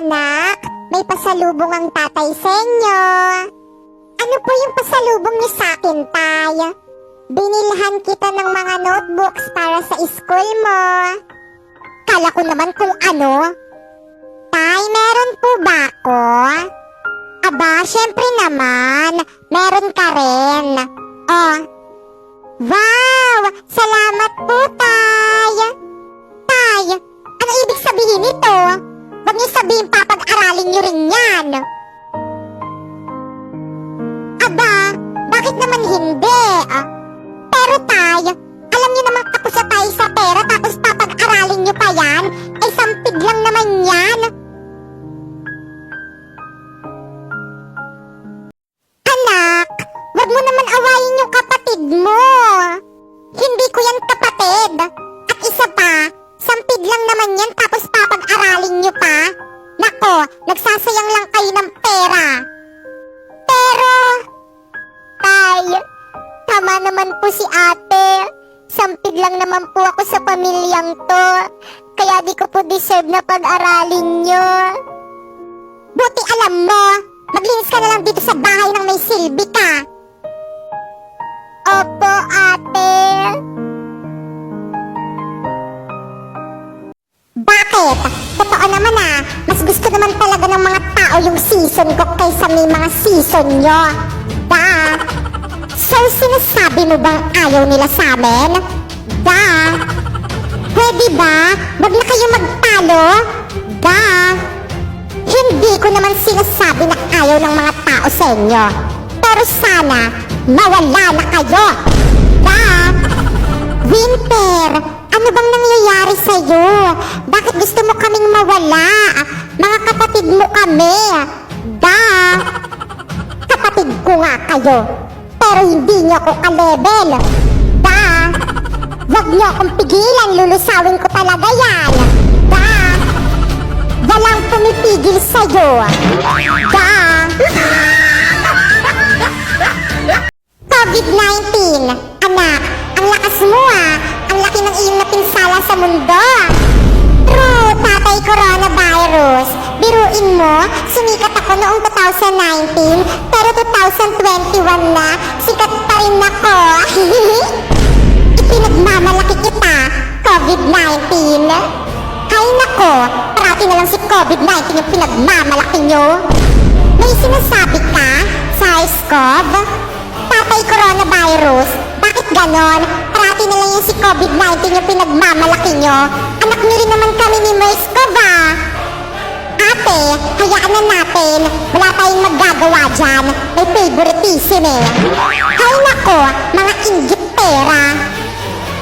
Anak, may pasalubong ang tatay sa inyo. Ano po yung pasalubong niyo sa akin, Tay? Binilhan kita ng mga notebooks para sa school mo. Kala ko naman kung ano. Tay, meron po ba ako? Aba, syempre naman. Meron ka rin. Oh. Wow! Salamat po, Tay! Tay, ano ibig sabihin nito? Huwag niyo sabihin papag-aralin niyo rin yan. Aba, bakit naman hindi? Pero Tay, alam niyo naman tapos na tayo sa pera tapos papag-aralin niyo pa yan? Eh, sampid lang naman yan. Anak, wag mo naman awayin yung kapatid mo. Hindi ko yan kapatid. At isa pa, sampid lang naman yan tapos papag-aralin niyo pa. Nako, nagsasayang lang kayo ng pera. Pero, Tay, tama naman po si ate. Sampid lang naman po ako sa pamilyang to. Kaya di ko po deserve na pag-aralin nyo. Buti alam mo, maglinis ka na lang dito sa bahay nang may silbi ka. Opo, ate. Bakit? Totoo naman mas gusto naman talaga ng mga tao yung season ko kaysa may mga season nyo. So sinasabi mo bang ayaw nila sa amin? Pwede ba? Wag na kayo magtalo? Hindi ko naman sinasabi na ayaw ng mga tao sa inyo. Pero sana, mawala na kayo. Winter, ano bang nangyayari sa'yo? Bakit gusto mo kaming mawala? Mga kapatid mo kami. Kapatid ko nga kayo. Pero hindi niyo ako ka-level. Wag niyo akong pigilan, lulusawin ko talaga yan. Walang pumipigil sa'yo. COVID-19, anak, ang lakas mo ang laki ng iyong napinsala sa mundo. True, tatay coronavirus. Biruin mo, sumikat ako noong 2019, pero 2021 na, sikat pa rin ako. Ipinagmamalaki kita, COVID-19. Ay nako, parati na lang si COVID-19 yung pinagmamalaki nyo. May sinasabi ka, SARS-CoV? Tatay coronavirus, bakit ganon? Parati na lang yung si COVID-19 yung pinagmamalaki nyo. Anak nyo rin naman kami ni MERS-CoV Ate, hayaan na natin. Wala tayong magagawa dyan. May favoritism Ay nako, mga inggit pera.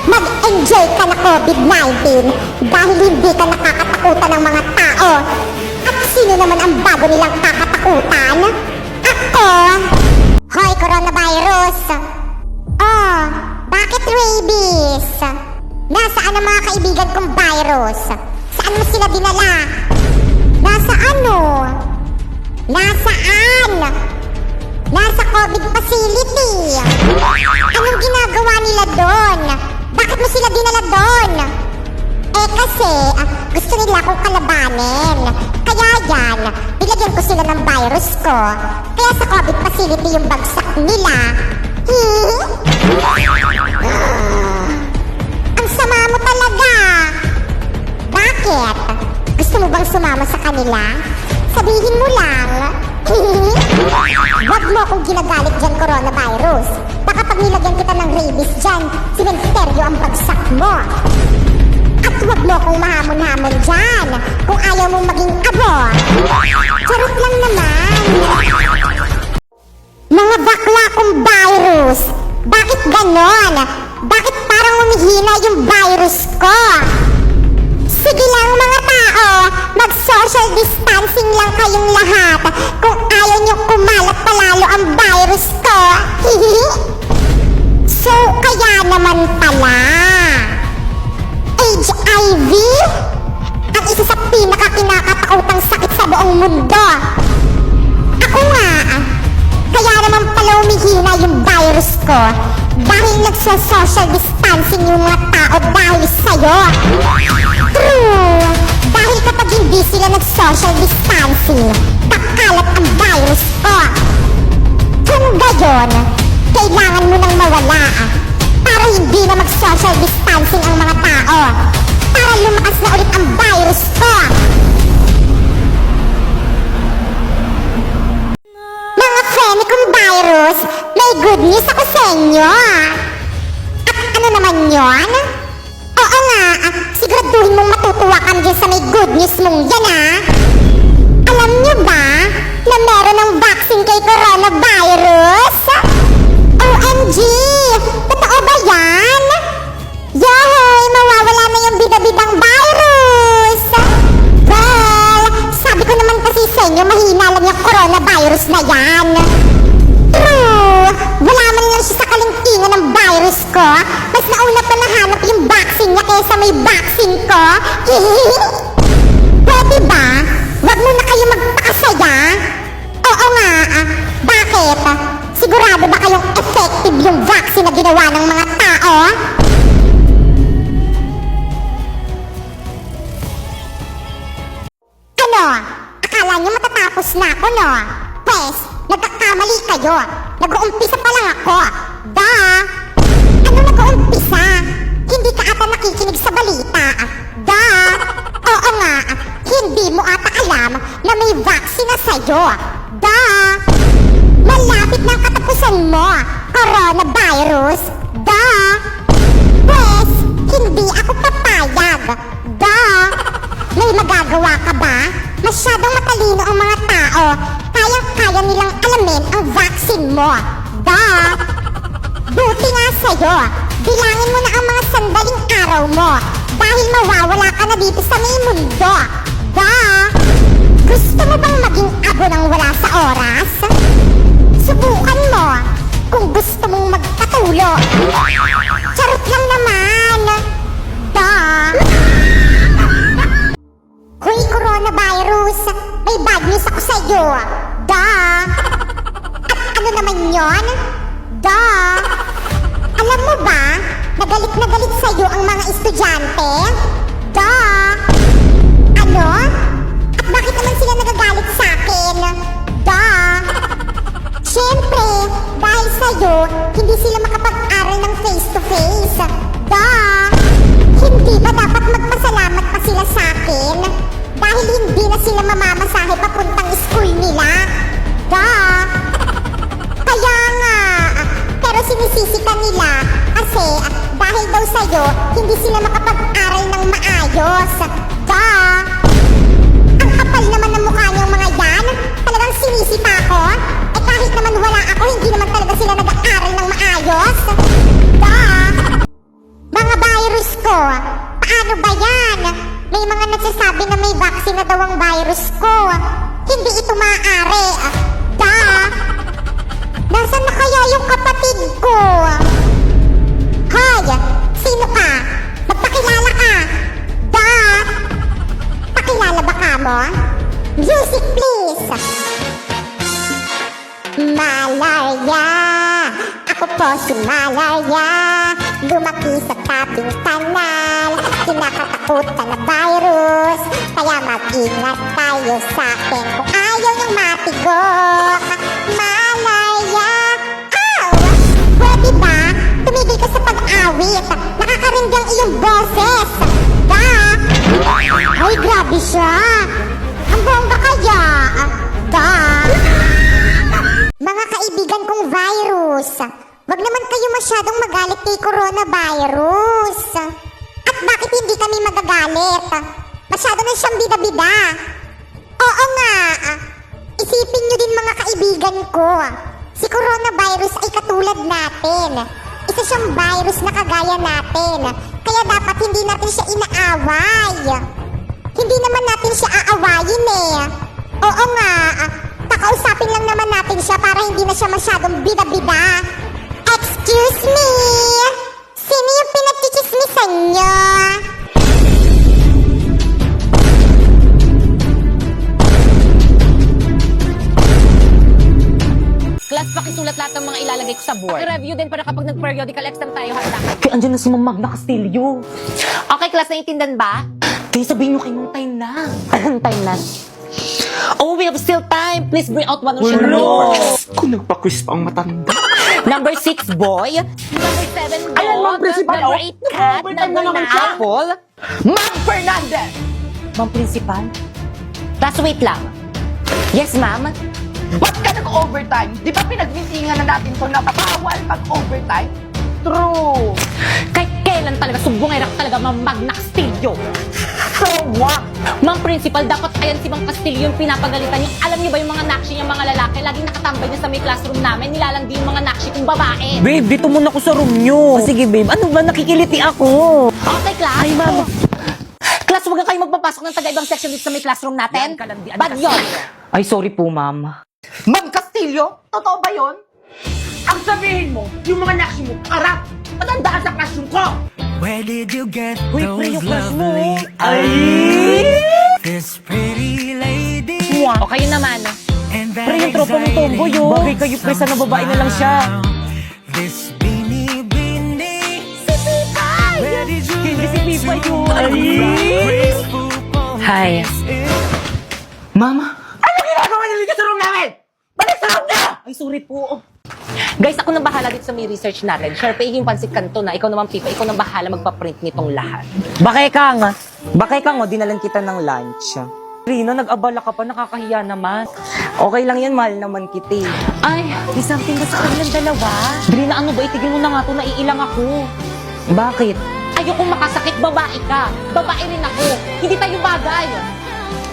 Mag-enjoy ka na COVID-19 dahil hindi ka nakakatakutan ng mga tao. At sino naman ang bago nilang kakatakutan? Ako! Hoy, coronavirus! Oh, bakit rabies? Nasaan ang mga kaibigan kong virus? Saan mo sila dinala? Nasa ano? Nasaan? Nasa COVID facility. Anong ginagawa nila doon? Bakit mo sila dinala doon? Eh kasi, gusto nila akong kalabanin. Kaya yan, nilagyan ko sila ng virus ko. Kaya sa COVID facility yung bagsak nila. Ang sama mo talaga. Bakit? Gusto mo bang sumama sa kanila? Sabihin mo lang. Wag mo akong ginagalit dyan, coronavirus. Baka pag nilagyan kita ng rabies dyan, simenteryo ang bagsak mo. At wag mo akong mahamon-hamon dyan kung ayaw mong maging abo. Charot lang naman. Mga bakla kong virus, bakit ganon? Bakit parang umihina yung virus ko? Sige lang mga tao, mag-social distancing lang kayong lahat kung ayaw nyo kumalat palalo ang virus ko. So kaya naman pala, HIV? Ang isa sa pinakakinakatakutang sakit sa buong mundo. Ako nga, kaya naman pala umihina yung virus ko dahil nagsa-social distancing yung mga tao dahil sa'yo. True, dahil kapag hindi sila nag-social distancing, kakalat ang virus ko. Kung gayon, kailangan mo nang mawala para hindi na mag-social distancing ang mga tao. Para lumakas na ulit ang virus ko. Mga friend kong virus, may good news ako sa inyo. At ano naman yon? Oo nga, siguraduhin mong matutuwa ka dyan sa may good news mong yan Alam niyo ba na meron ng vaccine kay coronavirus? OMG! Totoo ba yan? Yahoy! Mawawala na yung bida-bidang virus! Well, sabi ko naman kasi sa inyo, mahina lang yung coronavirus na yan. True! Wala man lang siya sa kalingkingan ng virus ko. Mas nauna pa nahanap yung vaccine niya kaysa may vaccine ko. Pwede ba? Wag mo na kayo magpakasaya? Oo nga, bakit? Sigurado ba kayong effective yung vaccine na ginawa ng mga tao? Ano? Akala niyo matatapos na ako, no? Pwes, nagkakamali kayo. Nag-uumpisa pa lang ako. Ano nag-uumpisa? Hindi ka ata nakikinig sa balita. Oo nga, hindi mo ata alam na may vaccine na sa'yo. Malapit na ang katapusan mo, coronavirus. Pwes, hindi ako papayag. May magagawa ka ba? Masyadong matalino ang mga tao. Kayang-kaya nilang alamin ang vaccine mo. Buti nga sa'yo. Bilangin mo na ang mga sandaling araw mo. Dahil mawawala ka na dito sa may mundo. Gusto mo bang maging abo ng wala sa oras? Subukan mo kung gusto mong magpatulo. Charot lang naman. Hoy, coronavirus, may bad news ako sa'yo. At ano naman yon? Alam mo ba, na galit sa'yo ang mga estudyante? Ano? At bakit naman sila nagagalit sa'kin? Siyempre, dahil sa'yo, hindi sila makapag-aral ng face-to-face. Hindi ba dapat magpasalamat pa sila sa'kin? Dahil hindi na sila mamamasahe papuntang school nila. Kaya nga, pero sinisisi ka nila kasi dahil daw sa'yo, hindi sila makapag-aral ng maayos. Ang kapal naman ng mukha niyong mga yan. Talagang sinisita ko. Kahit naman wala ako, hindi naman talaga sila nag-aaral ng maayos. Mga virus ko, paano ba yan? May mga nagsasabi na may vaccine na daw ang virus ko. Hindi ito maaari. Nasaan na kaya yung kapatid ko? Hoy, sino ka? Magpakilala ka. Pakilala ba ka mo? Music please. Malaria, ako po si Malaria. Lumaki sa tabing kanal, kinakatakutan na virus. Kaya mag-ingat tayo sa akin kung ayaw niyang matigok. Malaria, pwede ba? Tumigil ka sa pag-awit. Nakakaringgang iyong boses. Ay, grabe siya. Ang bongga kaya. Mga kaibigan kong virus, wag naman kayo masyadong magalit kay coronavirus. At bakit hindi kami magagalit? Masyado na siyang bida-bida. Oo nga, isipin nyo din mga kaibigan ko. Si coronavirus ay katulad natin. Isa siyang virus na kagaya natin. Kaya dapat hindi natin siya inaaway. Hindi naman natin siya aawayin Oo nga, kakausapin lang naman natin siya para hindi na siya masyadong bida-bida. Excuse me! Sino yung pinagchichismisan niyo? Class, pakisulat lahat ng mga ilalagay ko sa board. Paki-review din para kapag nag-periodical exam tayo, handa. Kaya andyan na si Ma'am Magna Castillo. Okay, class, naiintindihan ba? Kaya sabihin nyo kay Mong time na. Anong time na? Oh, we have still time. Please bring out one of your numbers. Kung nagpa-quiz pa ang matanda. Number 6, boy. Number 7, dog. Ayan, Ma'am Principal, Number oh. 8, cat. Nag-overtime Number na naman 9, siya. apple. Ma'am Fernandez! Ma'am Principal? Tapos wait lang. Yes, ma'am. Ba't ka nag-overtime? Di ba pinagmitingan na natin ito na bawal mag-overtime? True! Kahit kailan talaga sumbongera ka talaga, Ma'am Magna Castillo. So what? Ma'am Principal, dapat ayan si Ma'am Castillo yung pinapagalitan niyo. Alam niyo ba yung mga nakshi niyang mga lalaki? Laging nakatambay niya sa may classroom namin. Nilalandi yung mga nakshi kong babae. Babe, dito muna ako sa room nyo. Sige, babe. Ano ba? Nakikiliti ako. Okay, class. Ay, ma'am. Class, huwag na kayo magpapasok ng taga-ibang section dito sa may classroom natin. Yan, kalandian Bad kasi. yun. Ay, sorry po, ma'am. Ma'am Castillo? Totoo ba yon? Ang sabihin mo, yung mga nakshi mo, karap! Matandaan sa classroom ko! Where did you get Uy, pre, yung those crush mo. lovely Ay! eyes? This pretty lady O kayo naman. and that Pre, yung tropa mong tomboy, oh. Bagay kayo, pre, sana babae na lang siya. This beanie beanie. Where did you Hindi si get Pipay to? yun. Ay! Graceful pose Hi. is Ma'am? Ano ginagawa niyo dito sa room namin? Balik sa room niyo! Ay, sorry po. Guys, ako nang bahala dito sa may research natin. Sure, pahingin pansit kanto na. Ikaw naman, Pipa. Ikaw nang bahala magpa-print nitong lahat. Bakay kang, bakay kang, dinalan kita ng lunch. Rina, nag-abala ka pa, nakakahiya naman. Okay lang yan, mahal naman kita eh. Ay, may something ba sa kanilang dalawa? Brina, ano ba? Itigil mo na nga to. Naiilang ako. Bakit? Ayokong makasakit. Babae ka. Babae rin ako. Hindi tayo bagay.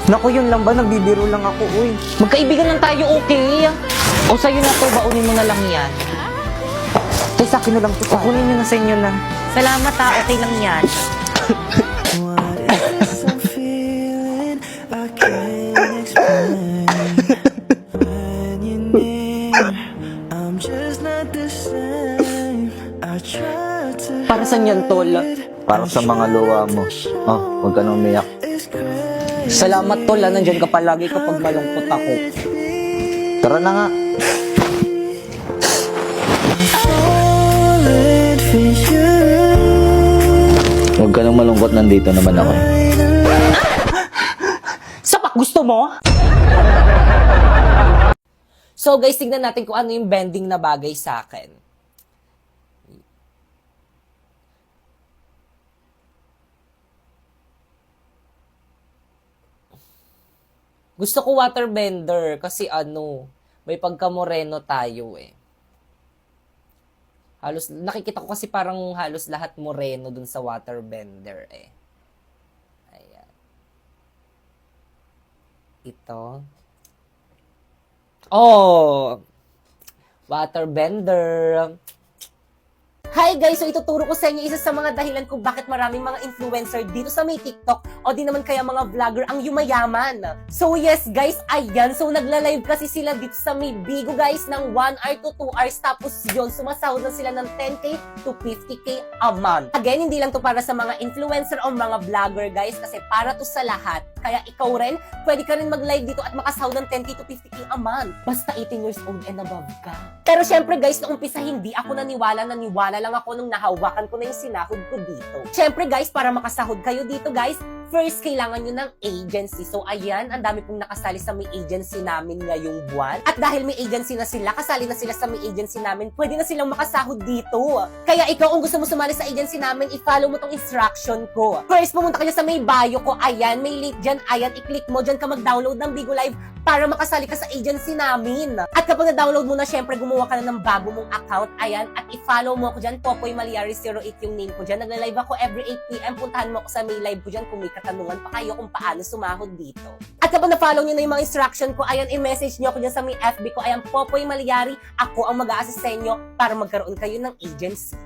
Naku, yun lang ba? Nagbibiro lang ako, uy. Magkaibigan lang tayo, okay? O sa'yo na to, baunin mo na lang yan. Tay, sa akin na lang to. Kukunin nyo na sa inyo na. Salamat ha, okay lang yan. what is I'm feeling I can't explain. When you're near, I'm just not the same. I try to Para saan yan, tol? Para sa mga luwa mo. Oh, huwag ka nang umiyak. it's crazy. Salamat, tol. Nandyan ka palagi kapag malungkot ako. Tara na nga. Falling for you. Huwag ka nang malungkot, nandito naman ako. Sapak, gusto mo? So guys, tignan natin kung ano yung bending na bagay sa akin. Gusto ko waterbender kasi may pagka-moreno tayo eh. Halos, nakikita ko kasi parang halos lahat moreno dun sa waterbender eh. Ayan. Ito. Oh! Waterbender. Hi guys! So ituturo ko sa inyo isa sa mga dahilan kung bakit maraming mga influencer dito sa may TikTok o di naman kaya mga vlogger ang yumayaman. So yes guys, ayan. So nagla-live kasi sila dito sa may Bigo guys ng 1 hour to 2 hours tapos yun, sumasahod na sila ng 10k to 50k a month. Again, hindi lang to para sa mga influencer o mga vlogger guys kasi para to sa lahat. Kaya ikaw rin, pwede ka rin mag-live dito at makasahod ng 10k to 50k a month. Basta 18 years old and above ka. Pero syempre guys, noong umpisa hindi ako naniwala lang ako nung nahawakan ko na yung sinahod ko dito. Syempre guys, para makasahod kayo dito guys, first kailangan nyo ng agency. So ayan, ang dami pong nakasali sa may agency namin ngayong buwan. At dahil may agency na sila, kasali na sila sa may agency namin, pwede na silang makasahod dito. Kaya ikaw, kung gusto mo sumali sa agency namin, i-follow mo tong instruction ko. First, pumunta ka dyan sa may bio ko. Ayan, may link dyan. Ayan, i-click mo. Dyan ka mag-download ng Bigo Live para makasali ka sa agency namin. At kapag na-download mo na, syempre, gumawa ka na ng bago mong account. Ayan, at i-follow mo ako dyan. Popoy Maliari 08 yung name ko dyan. Nagla-live ako every 8 p.m. Puntahan mo ako sa may live ko dyan kung may katanungan pa kayo kung paano sumahod dito. At kapag na-follow nyo na yung mga instruction ko, ayan, i-message nyo ako dyan sa may FB ko. Ayan, Popoy Maliari. Ako ang mag-a-assist sa inyo para magkaroon kayo ng agency.